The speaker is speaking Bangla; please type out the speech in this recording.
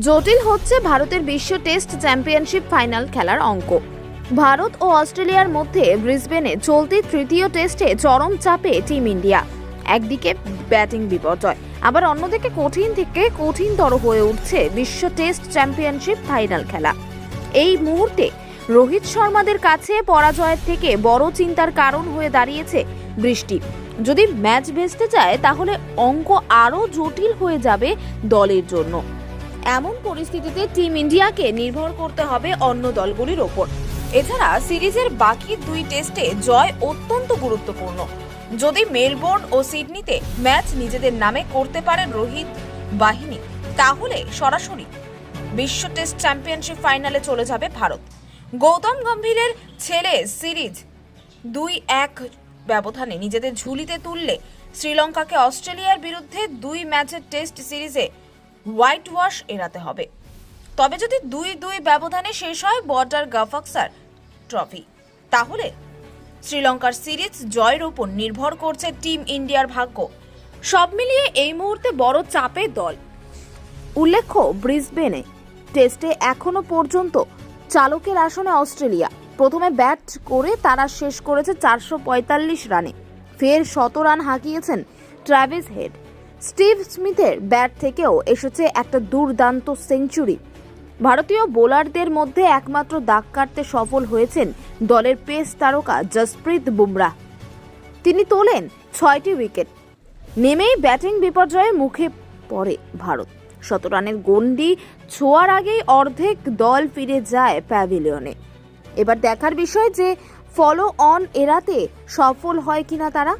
জটিল হচ্ছে ভারতের বিশ্ব টেস্ট চ্যাম্পিয়নশিপ ফাইনাল খেলার অঙ্ক। ভারত ও অস্ট্রেলিয়ার মধ্যে ব্রিসবেনে চলতি তৃতীয় টেস্টে চরম চাপে টিম ইন্ডিয়া। একদিকে ব্যাটিং বিপর্যয়, আবার অন্যদিকে কঠিন থেকে কঠিনতর হয়ে উঠছে বিশ্ব টেস্ট চ্যাম্পিয়নশিপ ফাইনাল খেলা। এই মুহূর্তে রোহিত শর্মাদের কাছে পরাজয়ের থেকে বড় চিন্তার কারণ হয়ে দাঁড়িয়েছে বৃষ্টি। যদি ম্যাচ ভেস্তে যায় তাহলে অঙ্ক আরও জটিল হয়ে যাবে দলের জন্য। এমন পরিস্থিতিতে টিম ইন্ডিয়াকে নির্ভর করতে হবে অন্য দলগুলির ওপর। এছাড়া সিরিজের বাকি দুই টেস্টে জয় অত্যন্ত গুরুত্বপূর্ণ। যদি মেলবোর্ন ও সিডনিতে ম্যাচ নিজেদের নামে করতে পারে রোহিত বাহিনী, তাহলে সরাসরি বিশ্ব টেস্ট চ্যাম্পিয়নশিপ ফাইনালে চলে যাবে ভারত। গৌতম গম্ভীরের ছেলে সিরিজ 2-1 ব্যবধানে নিজেদের ঝুলিতে তুললে শ্রীলঙ্কাকে অস্ট্রেলিয়ার বিরুদ্ধে 2 ম্যাচের টেস্ট সিরিজে হোয়াইট ওয়াশ এড়াতে হবে। তবে যদি 2-2 ব্যবধানে শেষ হয় বর্ডার গাভাস্কার ট্রফি, তাহলে শ্রীলঙ্কার সিরিজ জয়ের উপর নির্ভর করছে টিম ইন্ডিয়ার ভাগ্য। সব মিলিয়ে এই মুহূর্তে বড় চাপে দল। উল্লেখ্য, ব্রিসবেনে টেস্টে এখনো পর্যন্ত চালকের আসনে অস্ট্রেলিয়া। প্রথমে ব্যাট করে তারা শেষ করেছে 445 রানে। ফের 100 রান হাঁকিয়েছেন ট্র্যাভিস হেড। স্টিভ স্মিথের ব্যাট থেকেও এসেছে একটা দুর্দান্ত সেঞ্চুরি। ভারতীয় বোলারদের মধ্যে একমাত্র দাগ কাটতে সফল হয়েছেন দলের পেস তারকা জসপ্রীত বুমরাহ। তিনি তোলেন 6টি উইকেট। নেমেই ব্যাটিং বিপর্যয়ের মুখে পড়ে ভারত। 100 রানের গন্ডি ছোঁয়ার আগেই অর্ধেক দল ফিরে যায় প্যাভিলিয়নে। এবার দেখার বিষয় যে ফলো অন এড়াতে সফল হয় কিনা তারা।